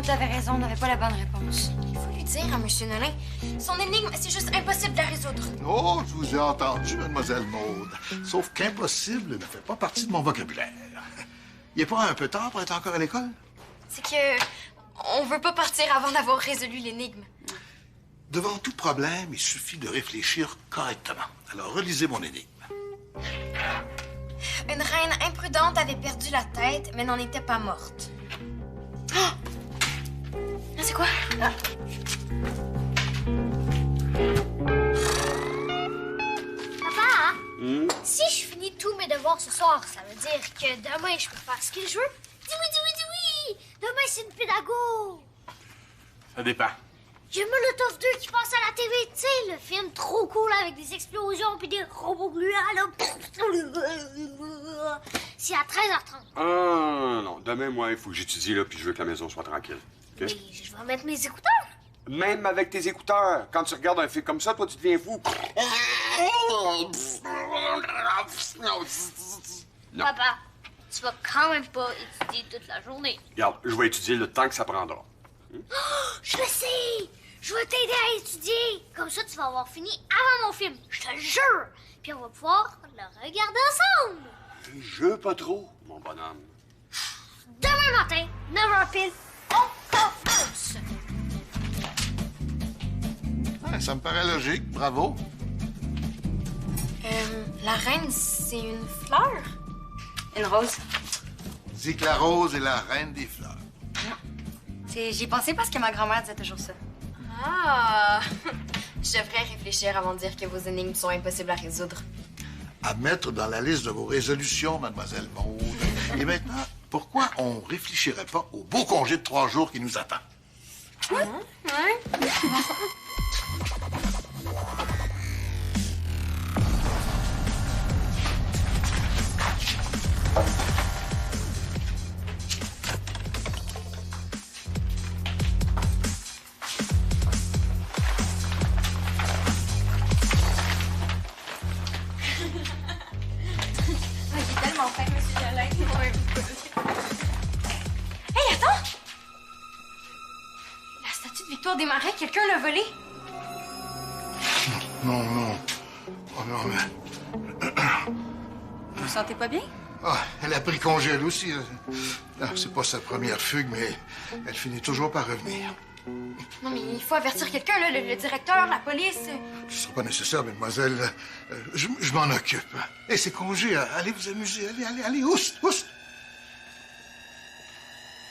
Claude avait raison, on n'avait pas la bonne réponse. Il faut lui dire à M. Nolin. Son énigme, c'est juste impossible de la résoudre. Oh, je vous ai entendu, mademoiselle Maude. Sauf qu'impossible ne fait pas partie de mon vocabulaire. Il n'est pas un peu tard pour être encore à l'école? C'est que... on veut pas partir avant d'avoir résolu l'énigme. Devant tout problème, il suffit de réfléchir correctement. Alors, relisez mon énigme. Une reine imprudente avait perdu la tête, mais n'en était pas morte. Ah! C'est quoi? Ah. Papa, si je finis tous mes devoirs ce soir, ça veut dire que demain, je peux faire ce que je veux? Dis oui, dis oui, dis oui! Demain, c'est une pédago! Ça dépend. J'ai Molotov 2 qui passe à la TV, tu sais, le film trop cool avec des explosions puis des robots gluants, là. C'est à 13h30. Ah, non. Demain, moi, il faut que j'étudie, là, puis je veux que la maison soit tranquille. OK? Mais je vais mettre mes écouteurs. Même avec tes écouteurs, quand tu regardes un film comme ça, toi, tu deviens fou. Non. Papa, tu vas quand même pas étudier toute la journée. Regarde, je vais étudier le temps que ça prendra. Je le sais! Je vais t'aider à étudier. Comme ça, tu vas avoir fini avant mon film. Je te le jure. Puis on va pouvoir le regarder ensemble. Je veux pas trop, mon bonhomme. Demain matin, 9h pile, on commence. Ouais, ça me paraît logique. Bravo. La reine, c'est une fleur? Une rose. Dis que la rose est la reine des fleurs. J'y ai pensé parce que ma grand-mère disait toujours ça. Ah! Je devrais réfléchir avant de dire que vos énigmes sont impossibles à résoudre. À mettre dans la liste de vos résolutions, mademoiselle Maude. Et maintenant, pourquoi on réfléchirait pas au beau congé de 3 jours qui nous attend? Ouais. Tellement fin, monsieur Jolin. Hey, attends! La statue de Victoire des Marais, quelqu'un l'a volée? Non, non. Oh non, mais... Vous vous sentez pas bien? Ah, elle a pris congé, elle aussi. Ah, c'est pas sa première fugue, mais elle finit toujours par revenir. Non, mais il faut avertir quelqu'un, là, le directeur, la police. Ce sera pas nécessaire, mademoiselle. Je m'en occupe. Et c'est congé. Allez vous amuser. Allez, ousse.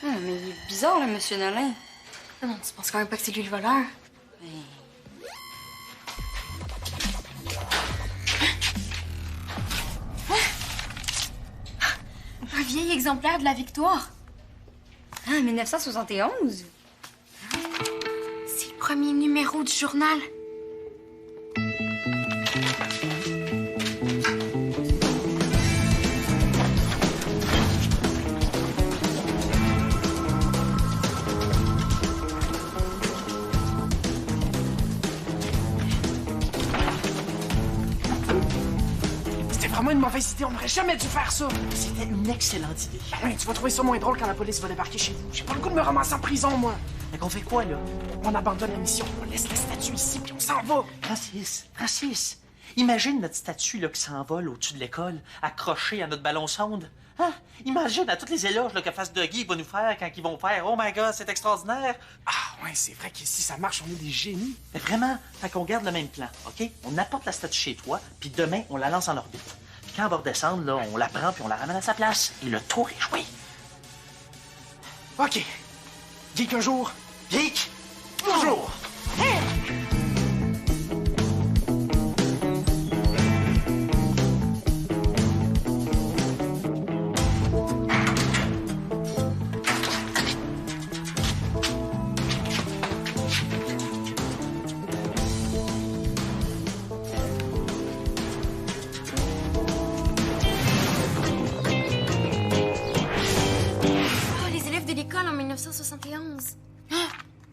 Mais il est bizarre, le monsieur Nolin. Non, tu penses quand même pas que c'est lui le voleur? Un vieil exemplaire de la Victoire. Ah, 1971? C'est le premier numéro du journal. C'était vraiment une mauvaise idée, on n'aurait jamais dû faire ça. C'était une excellente idée. Ouais, tu vas trouver ça moins drôle quand la police va débarquer chez vous. J'ai pas le goût de me ramasser en prison, moi. Mais qu'on fait quoi, là? On abandonne la mission, on laisse la statue ici, puis on s'en va. Francis, imagine notre statue là, qui s'envole au-dessus de l'école, accrochée à notre ballon sonde. Hein? Imagine à tous les éloges là, que Face de Guy va nous faire quand ils vont faire « Oh my God, c'est extraordinaire! » Ah ouais, c'est vrai que si ça marche, on est des génies. Mais vraiment, fait qu'on garde le même plan, OK? On apporte la statue chez toi, puis demain, on la lance en orbite. Puis quand elle va redescendre, là, on la prend puis on la ramène à sa place. Et le tour est joué. OK. Geek un jour. Geek! Bonjour. Oh, les élèves de l'école en 1971.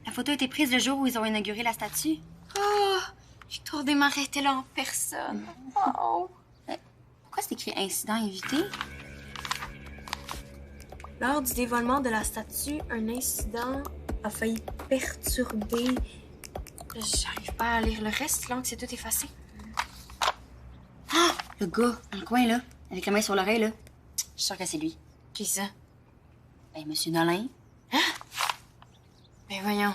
La photo a été prise le jour où ils ont inauguré la statue. Oh, Victoire des Marais était là en personne. Oh. Pourquoi c'est écrit incident évité? Lors du dévoilement de la statue, un incident a failli perturber... J'arrive pas à lire le reste, l'encre s'est tout effacé. Ah! Le gars, dans le coin, là, avec la main sur l'oreille, là. Je suis sûre que c'est lui. Qui ça? Ben, Monsieur Nolin. Ben voyons.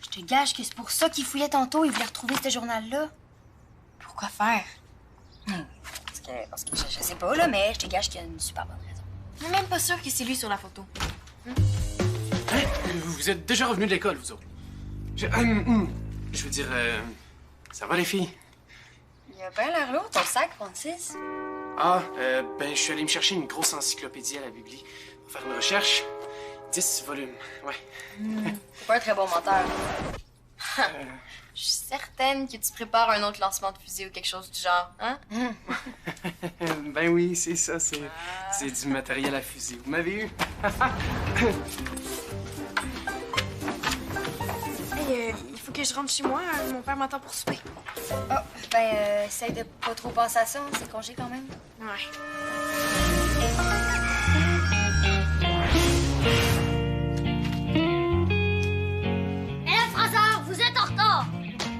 Je te gage que c'est pour ça qu'il fouillait tantôt. Il voulait retrouver ce journal-là. Pourquoi faire? Parce que je sais pas, là, mais je te gage qu'il y a une super bonne raison. Je suis même pas sûre que c'est lui sur la photo. Hein? Vous êtes déjà revenus de l'école, vous autres. Je veux dire, ça va les filles? Il a bien l'air lourd, ton sac, Francis. Ah, ben, je suis allé me chercher une grosse encyclopédie à la Bibli pour faire une recherche. 10 volumes, ouais. C'est pas un très bon menteur. Je suis certaine que tu prépares un autre lancement de fusée ou quelque chose du genre, hein? Ben oui, c'est ça, c'est du matériel à fusée. Vous m'avez eu? Hey, il faut que je rentre chez moi. Mon père m'attend pour souper. Oh, ben, essaye de pas trop penser à ça. C'est congé quand même. Ouais. Élève Fraser, vous êtes en retard.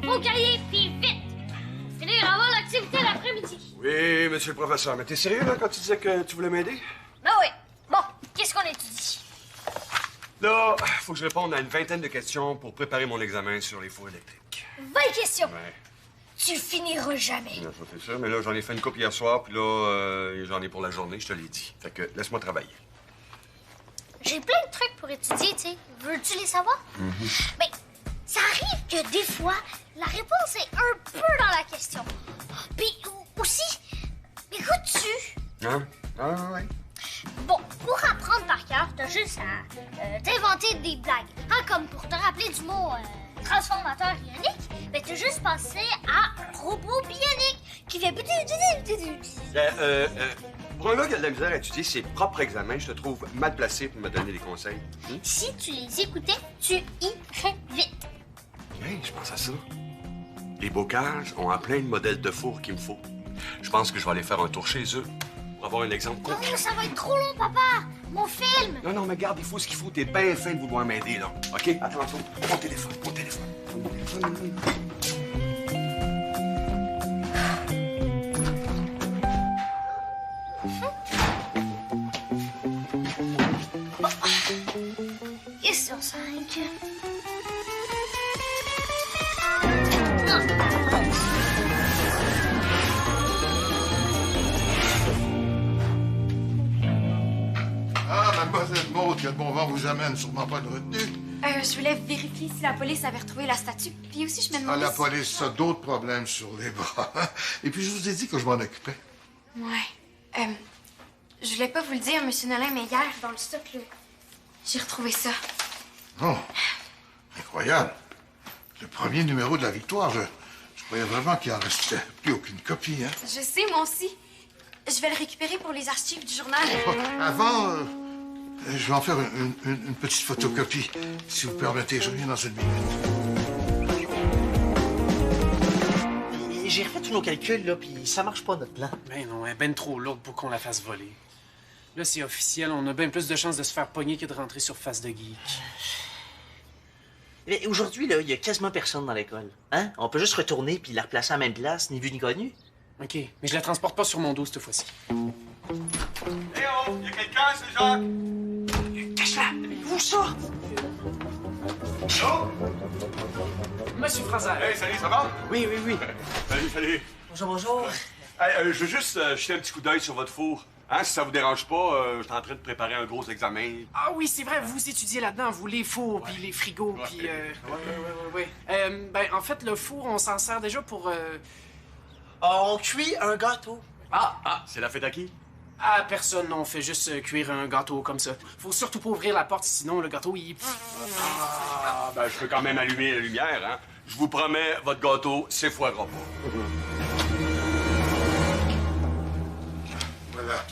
Vos cahiers, puis vite. Faut finir avant l'activité l'après-midi. Oui, monsieur le professeur, mais t'es sérieux, là, quand tu disais que tu voulais m'aider? Ben oui. Bon, qu'est-ce qu'on étudie? Là, faut que je réponde à une vingtaine de questions pour préparer mon examen sur les fours électriques. 20 questions. Ouais, Tu finiras jamais. ça c'est sûr, mais là, j'en ai fait une couple hier soir, puis là, j'en ai pour la journée, je te l'ai dit. Fait que laisse-moi travailler. J'ai plein de trucs pour étudier, tu sais. Veux-tu les savoir? Ben, ça arrive que des fois, la réponse est un peu dans la question. Puis aussi, écoutes-tu? Hein? Ah, ouais. Bon, pour apprendre par cœur, t'as juste à t'inventer des blagues. Hein, comme pour te rappeler du mot transformateur ionique, ben t'as juste pensé à un robot bionique qui fait... Pour un gars qui a de la misère à étudier ses propres examens, je te trouve mal placé pour me donner des conseils. Si tu les écoutais, tu irais vite. Hey, je pense à ça. Les bocages ont en plein de modèles de four qu'il me faut. Je pense que je vais aller faire un tour chez eux pour avoir un exemple concret. Oh, ça va être trop long, papa! Mon film! Non, non, mais garde, il faut ce qu'il faut. T'es bien fin de vouloir m'aider, là. OK? Attention. Mon téléphone, mon téléphone. Question 5. Ah, mademoiselle Maud, quel bon vent vous amène, sûrement pas de retenue. Je voulais vérifier si la police avait retrouvé la statue. Puis aussi, je me Ah, demandais... la police a d'autres problèmes sur les bras. Et puis, je vous ai dit que je m'en occupais. Ouais. Je voulais pas vous le dire, Monsieur Nolin, mais hier, dans le stock, là, j'ai retrouvé ça. Oh, incroyable. Le premier numéro de la Victoire, je croyais vraiment qu'il en restait plus aucune copie, hein. Je sais, moi aussi. Je vais le récupérer pour les archives du journal. Avant, je vais en faire une petite photocopie, si vous permettez. Je reviens dans une minute. J'ai refait tous nos calculs, là, puis ça marche pas, notre plan. Ben non, elle est ben trop lourde pour qu'on la fasse voler. Là, c'est officiel, on a bien plus de chances de se faire pogner que de rentrer sur Face de Geek. Mais aujourd'hui, là, il y a quasiment personne dans l'école. Hein? On peut juste retourner puis la replacer à la même place, ni vu ni connu. OK, mais je la transporte pas sur mon dos cette fois-ci. Eh oh! Y a quelqu'un, c'est Jacques? Cache-la! Où ça? Oh! Monsieur Fraser. Hey, salut, ça va? Oui, oui, oui. Salut, salut. Bonjour, bonjour. Hey, je veux juste jeter un petit coup d'œil sur votre four. Hein, si ça vous dérange pas, je suis en train de préparer un gros examen. Ah oui, c'est vrai, vous étudiez là-dedans, vous, les fours, puis les frigos, puis... Ouais. Ben, en fait, le four, on s'en sert déjà pour... On cuit un gâteau. C'est la fête à qui? Ah, personne, on fait juste cuire un gâteau comme ça. Faut surtout pas ouvrir la porte, sinon le gâteau, il... Ah, ben, je peux quand même allumer la lumière, hein. Je vous promets, votre gâteau s'effoirera pas. Voilà.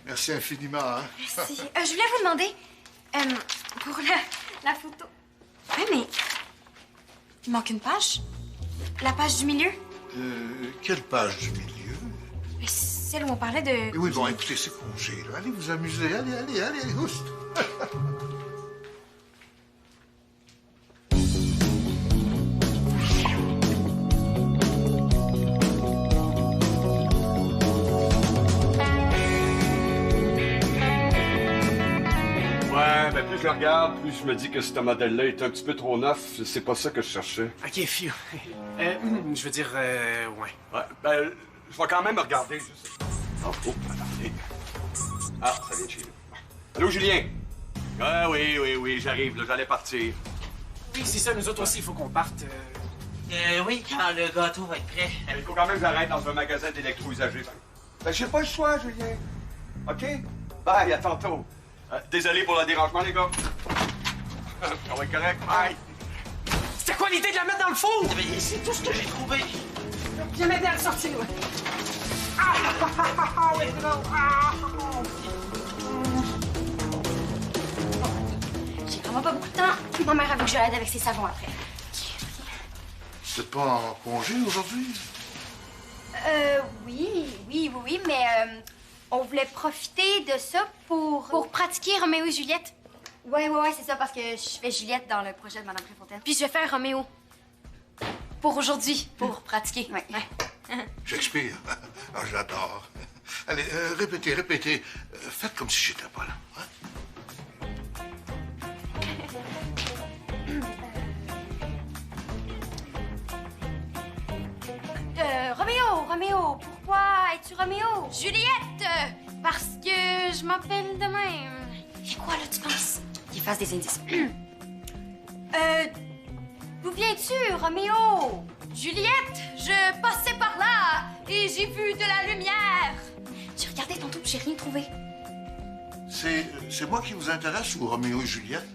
Merci infiniment, hein. Merci. Je voulais vous demander, pour la photo... Ouais, mais... Il manque une page. La page du milieu. Quelle page du milieu? Mais celle où on parlait de... Eh oui, bon, écoutez, c'est congé, là. Allez vous amuser. Allez, oust. regarde, plus je me dis que ce modèle-là est un petit peu trop neuf. C'est pas ça que je cherchais. OK, fiu. Je veux dire, ouais. Ouais, ben, je vais quand même regarder. Oh, attendez. Ah, ça vient de chez nous. Allô, Julien? Ah, oui, j'arrive, là, j'allais partir. Oui, c'est ça, nous autres aussi, il faut qu'on parte. Oui, quand le gâteau va être prêt. Il faut quand même que j'arrête dans un magasin d'électro-usagers. Ben, j'ai pas le choix, Julien. OK? Bye, à tantôt. Désolé pour le dérangement, les gars. Ça va être correct. Bye. C'était quoi l'idée de la mettre dans le four? Mais c'est tout ce que j'ai trouvé. Viens m'aider à le sortir, ouais. J'ai vraiment pas beaucoup de temps. Ma mère a vu que je l'aide avec ses savons après. Vous n'êtes pas en congé aujourd'hui? Oui, mais on voulait profiter de ça pour pratiquer Roméo et Juliette. Ouais, c'est ça, parce que je fais Juliette dans le projet de Madame Préfontaine. Puis je vais faire Roméo. Pour aujourd'hui, pour pratiquer, ouais. Shakespeare. Ah, j'adore. Allez, répétez. Faites comme si j'étais pas là. Hein? Roméo, pourquoi es-tu Roméo? Juliette, parce que je m'appelle de même. Et quoi, là, tu penses? Qu'il fasse des indices. D'où viens-tu, Roméo? Juliette, je passais par là et j'ai vu de la lumière. J'ai regardé tantôt puis j'ai rien trouvé. C'est moi qui vous intéresse ou Roméo et Juliette?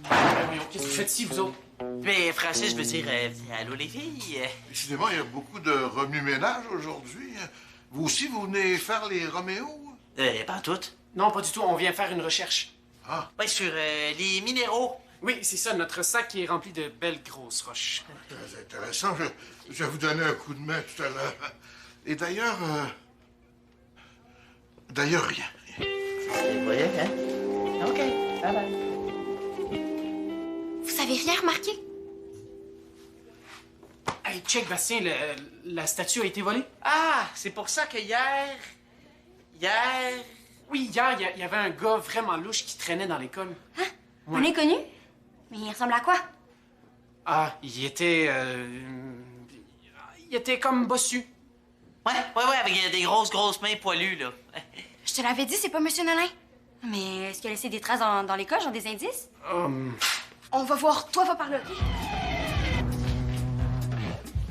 Voyons, qu'est-ce que vous faites ici, vous autres? Mais Francis, je veux dire, allô les filles? Décidément, il y a beaucoup de remue-ménage aujourd'hui. Vous aussi, vous venez faire les Roméo? Pas toutes. Non, pas du tout, on vient faire une recherche. Ah, Oui, sur les minéraux. Oui, c'est ça, notre sac est rempli de belles grosses roches. très intéressant. Je vais vous donner un coup de main tout à l'heure. Et d'ailleurs... D'ailleurs, rien. Vous voyez, hein? OK, bye-bye. Vous avez rien remarqué? Hey, check, Bastien, la statue a été volée? Ah, c'est pour ça que hier... Oui, hier, il y avait un gars vraiment louche qui traînait dans l'école. Hein? Ouais. Un inconnu? Mais il ressemble à quoi? Ah, il était comme bossu. Ouais, avec des grosses mains poilues, là. Je te l'avais dit, c'est pas Monsieur Nolin. Mais est-ce qu'il a laissé des traces dans l'école, genre des indices? On va voir. Toi, va par là, OK?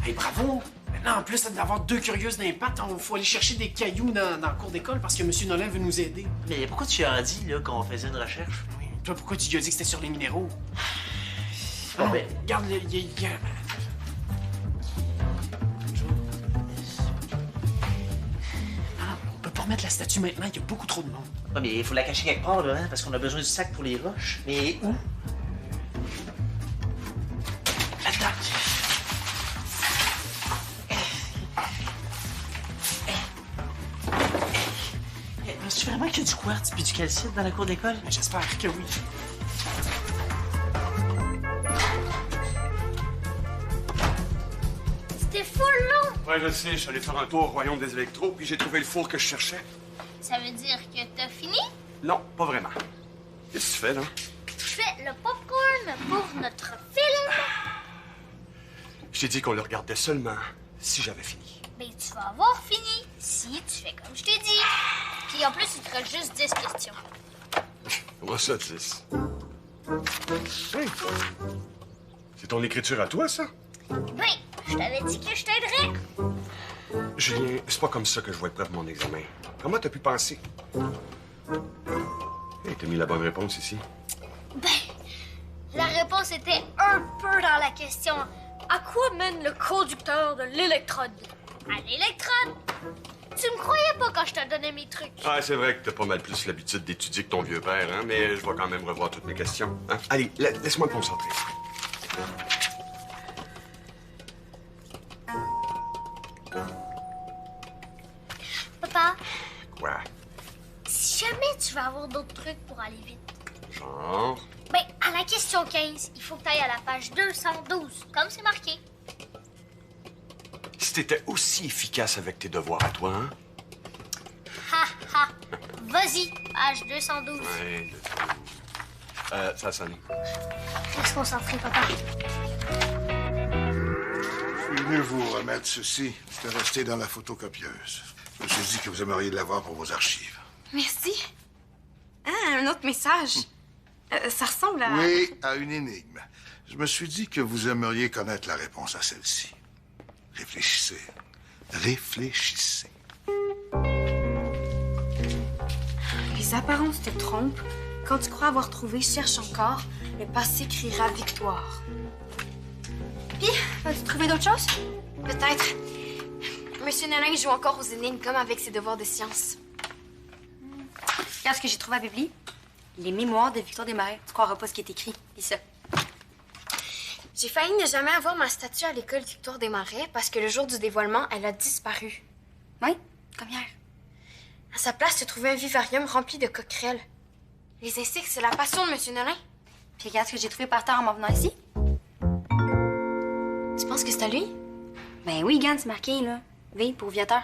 Hey, bravo! Maintenant, en plus d'avoir deux curieuses d'impact, il faut aller chercher des cailloux dans la cour d'école parce que Monsieur Nolin veut nous aider. Mais pourquoi tu as dit, là, qu'on faisait une recherche? Oui. Toi, pourquoi tu lui as dit que c'était sur les minéraux? Bon, ben... Regarde, il y a... Ah, on peut pas remettre la statue maintenant, il y a beaucoup trop de monde. Ouais, mais il faut la cacher quelque part, là, hein, parce qu'on a besoin du sac pour les roches. Mais où? Attends. Penses-tu vraiment qu'il y a du quartz puis du calcite dans la cour d'école? Mais j'espère que oui. C'était full long. Ouais, je sais, je suis allé faire un tour au royaume des électros, puis j'ai trouvé le four que je cherchais. Ça veut dire que t'as fini? Non, pas vraiment. Qu'est-ce que tu fais, là? Je fais le popcorn pour notre film. Je t'ai dit qu'on le regardait seulement si j'avais fini. Mais tu vas avoir fini si tu fais comme je t'ai dit. Puis en plus, il te reste juste 10 questions. Comment ça, 10? Hey! C'est ton écriture à toi, ça? Ben, je t'avais dit que je t'aiderais. Julien, c'est pas comme ça que je vais être prêt pour mon examen. Comment t'as pu penser? Hey, t'as mis la bonne réponse ici. Ben, la réponse était un peu dans la question. À quoi mène le conducteur de l'électrode? À l'électrode! Tu me croyais pas quand je te donnais mes trucs. Ah, c'est vrai que t'as pas mal plus l'habitude d'étudier que ton vieux père, hein? Mais je vais quand même revoir toutes mes questions. Hein? Allez, laisse-moi me concentrer. Papa, Quoi? si jamais tu veux avoir d'autres trucs pour aller vite, Genre? ben, à la question 15, il faut que tu ailles à la page 212, comme c'est marqué. Si t'étais aussi efficace avec tes devoirs à toi, hein? Vas-y, page 212. Ouais, 212. Ça sonne. Faut se concentrer, papa. Je suis venu vous remettre ceci. C'était resté dans la photocopieuse. Je me suis dit que vous aimeriez l'avoir pour vos archives. Merci. Ah, un autre message. Ça ressemble à... Oui, à une énigme. Je me suis dit que vous aimeriez connaître la réponse à celle-ci. Réfléchissez. Réfléchissez. Les apparences te trompent. Quand tu crois avoir trouvé, cherche encore. Le passé criera victoire. Puis, as-tu trouvé d'autres choses? Peut-être. Monsieur Nolin joue encore aux énigmes comme avec ses devoirs de science. Regarde ce que j'ai trouvé à Bibli. Les mémoires de Victoire Desmarais. Tu croiras pas ce qui est écrit. Lis ça. J'ai failli ne jamais avoir ma statue à l'école Victoire Desmarais parce que le jour du dévoilement, elle a disparu. Oui, comme hier. À sa place se trouvait un vivarium rempli de coquerelles. Les insectes, c'est la passion de Monsieur Nolin. Puis regarde ce que j'ai trouvé par terre en m'en venant ici. Tu penses que c'est à lui? Ben oui, Gant, c'est marqué, là. V pour viateur.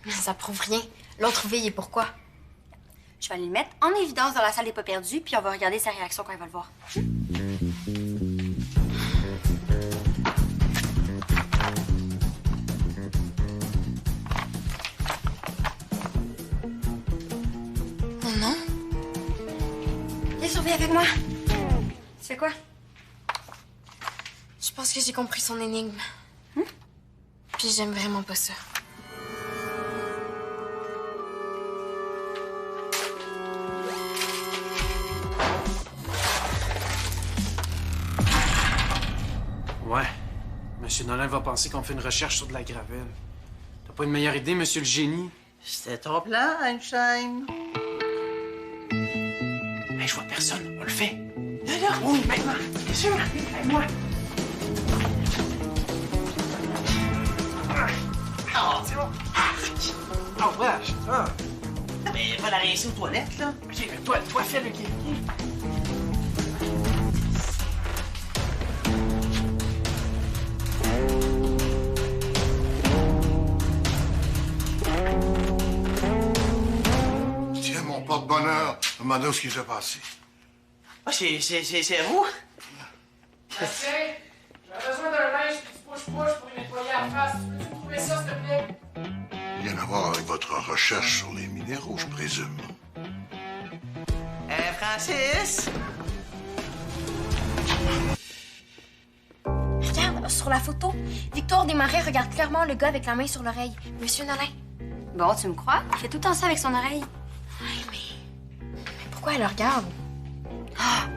Ça prouve rien. L'autre V, il est pourquoi? Je vais aller le mettre en évidence dans la salle des pas perdus, puis on va regarder sa réaction quand il va le voir. Oh non? Viens surveiller avec moi. Tu fais quoi? Je pense que j'ai compris son énigme. Puis j'aime vraiment pas ça. Ouais. Monsieur Nolin va penser qu'on fait une recherche sur de la gravelle. T'as pas une meilleure idée, monsieur le génie? C'était ton plan, Einstein. Hey, je vois personne. On le fait. Là, Oui, maintenant. Bien sûr. Aide-moi. Oh, c'est bon. Oh, wesh. Ah. Mais va la rincer aux toilettes, là. OK, mais toi, fais le guerrier. Tiens, mon porte-bonheur. Demandez où ce qui s'est passé. Ah, c'est à vous? Bastien, j'ai besoin d'un linge et du push-push pour y nettoyer la face. Peux-tu me trouver ça, s'il te plaît? Rien à voir avec votre recherche sur les minéraux, je présume. Francis? Regarde, sur la photo, Victoire Desmarais regarde clairement le gars avec la main sur l'oreille. Monsieur Nolin. Bon, tu me crois? Il fait tout le temps ça avec son oreille. Oui, mais pourquoi elle le regarde? Ah!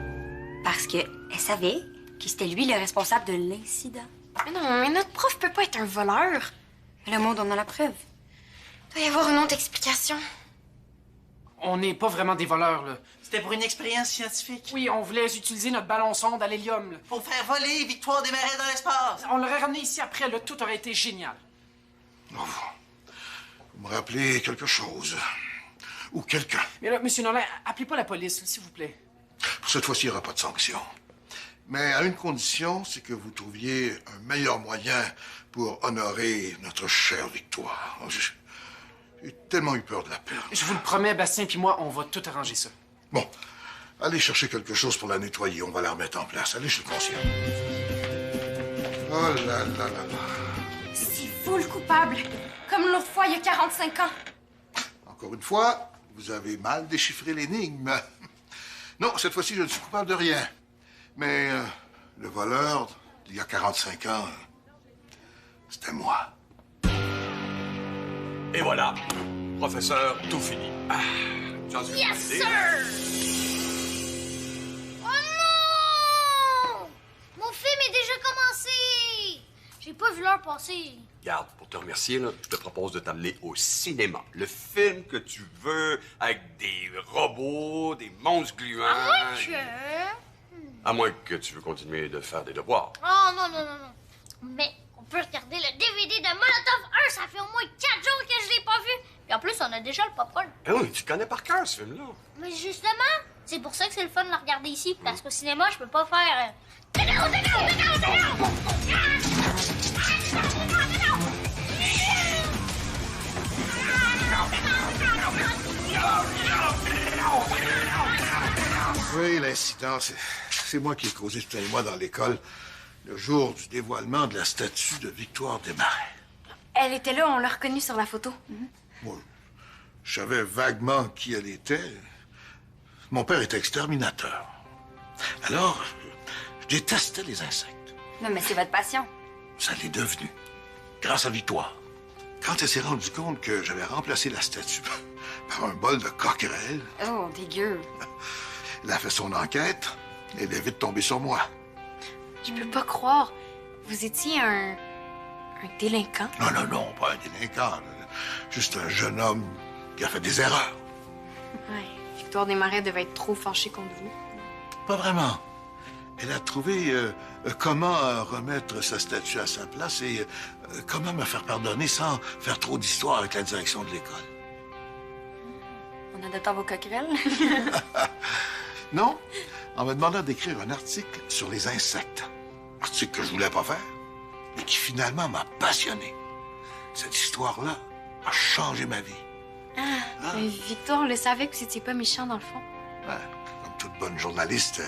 Parce qu'elle savait que c'était lui le responsable de l'incident. Mais non, mais notre prof peut pas être un voleur. Le monde en a la preuve. Il doit y avoir une autre explication. On n'est pas vraiment des voleurs, là. C'était pour une expérience scientifique. Oui, on voulait utiliser notre ballon-sonde à l'hélium, là. Pour faire voler Victoire Desmarais dans l'espace. On l'aurait ramené ici après, là. Tout aurait été génial. Oh, vous me rappelez quelque chose. Ou quelqu'un. Mais là, monsieur Nolin, appelez pas la police, là, s'il vous plaît. Pour cette fois-ci, il n'y aura pas de sanction. Mais à une condition, c'est que vous trouviez un meilleur moyen pour honorer notre chère Victoire. J'ai tellement eu peur de la perdre. Je vous le promets, Bastien puis moi, on va tout arranger ça. Bon, allez chercher quelque chose pour la nettoyer. On va la remettre en place. Allez, je suis conscient. Oh là là là là. C'est vous le coupable. Comme l'autre fois, il y a 45 ans. Encore une fois, vous avez mal déchiffré l'énigme. Non, cette fois-ci, je ne suis coupable de rien. Mais le voleur, il y a 45 ans, c'était moi. Et voilà. Professeur, tout fini. Ah, j'en suis Yes, idée. sir! Oh non! Mon film est déjà commencé! J'ai pas vu l'heure passer. Regarde, pour te remercier, là, je te propose de t'amener au cinéma. Le film que tu veux, avec des robots, des monstres gluants. À moins que tu veux continuer de faire des devoirs. Oh non, non, non, non. Mais on peut regarder le DVD de Molotov 1. Ça fait au moins 4 jours que je l'ai pas vu. Puis en plus, on a déjà le popcorn. Ben oui, tu connais par cœur ce film-là. Mais justement, c'est pour ça que c'est le fun de le regarder ici. Parce qu'au cinéma, je peux pas faire... Oui, l'incident, c'est moi qui ai causé ce moi dans l'école le jour du dévoilement de la statue de Victoire Desmarais. Elle était là, on l'a reconnue sur la photo. Moi, je savais vaguement qui elle était. Mon père était exterminateur. Alors, je détestais les insectes. Non, mais c'est votre passion. Ça l'est devenu, grâce à Victoire. Quand elle s'est rendue compte que j'avais remplacé la statue par un bol de coquerelles, Oh, dégueu. elle a fait son enquête et elle est vite tombée sur moi. Je peux pas croire. Vous étiez un délinquant. Non, pas un délinquant. Là. Juste un jeune homme qui a fait des erreurs. Ouais. Victoire Desmarais devait être trop fâchée contre vous. Pas vraiment. Elle a trouvé comment remettre sa statue à sa place et comment me faire pardonner sans faire trop d'histoire avec la direction de l'école. En adoptant vos coquerelles? Non, en me demandant d'écrire un article sur les insectes. Article que je voulais pas faire, mais qui finalement m'a passionné. Cette histoire-là a changé ma vie. Mais Victoire le savait que vous étiez pas méchant dans le fond. Ouais, comme toute bonne journaliste,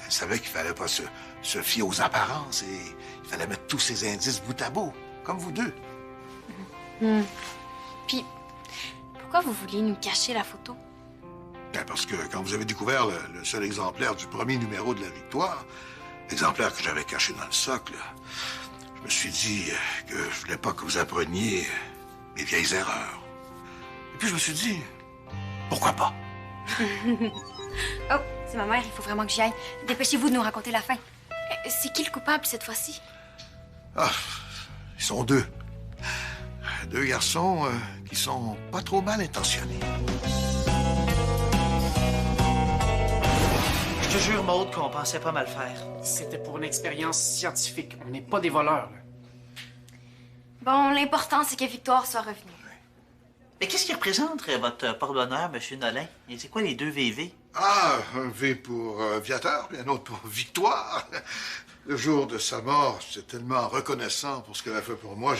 elle savait qu'il fallait pas se fier aux apparences et il fallait mettre tous ces indices bout à bout, comme vous deux. Puis, pourquoi vous vouliez nous cacher la photo? Ben, parce que quand vous avez découvert le seul exemplaire du premier numéro de la Victoire, l'exemplaire que j'avais caché dans le socle, je me suis dit que je voulais pas que vous appreniez mes vieilles erreurs. Et puis je me suis dit, pourquoi pas? Oh, c'est ma mère, il faut vraiment que j'y aille. Dépêchez-vous de nous raconter la fin. C'est qui le coupable cette fois-ci? Ah, ils sont deux. Deux garçons qui sont pas trop mal intentionnés. Je te jure, Maude, qu'on pensait pas mal faire. C'était pour une expérience scientifique. On n'est pas des voleurs, là. Bon, l'important, c'est que Victoire soit revenue. Mais qu'est-ce qui représente votre porte-bonheur, M. Nolin? Et c'est quoi les deux VV? Ah, un V pour Viateur, puis un autre pour Victoire. Le jour de sa mort, j'étais tellement reconnaissant pour ce qu'elle a fait pour moi.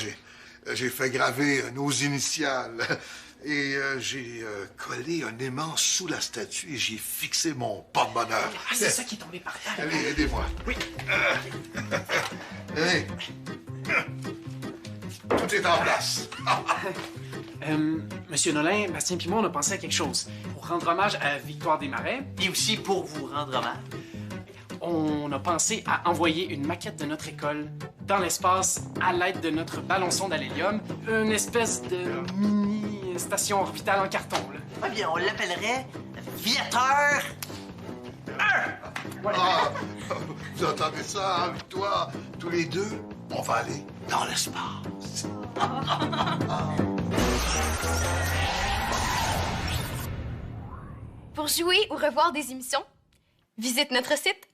J'ai fait graver nos initiales et j'ai collé un aimant sous la statue et j'ai fixé mon porte-bonheur. Ah, c'est ça qui est tombé par terre. Allez, aidez-moi. Oui. Allez. Tout est en place. Monsieur Nolin, Bastien et moi, on a pensé à quelque chose. Pour rendre hommage à Victoire Desmarais, Et aussi pour vous rendre hommage. on a pensé à envoyer une maquette de notre école dans l'espace à l'aide de notre ballon-sonde à l'hélium, une espèce de mini-station orbitale en carton, là. Ah bien, on l'appellerait Viateur 1! Ah, vous entendez ça, hein, Victoire? Tous les deux, on va aller dans l'espace. Pour jouer ou revoir des émissions, visite notre site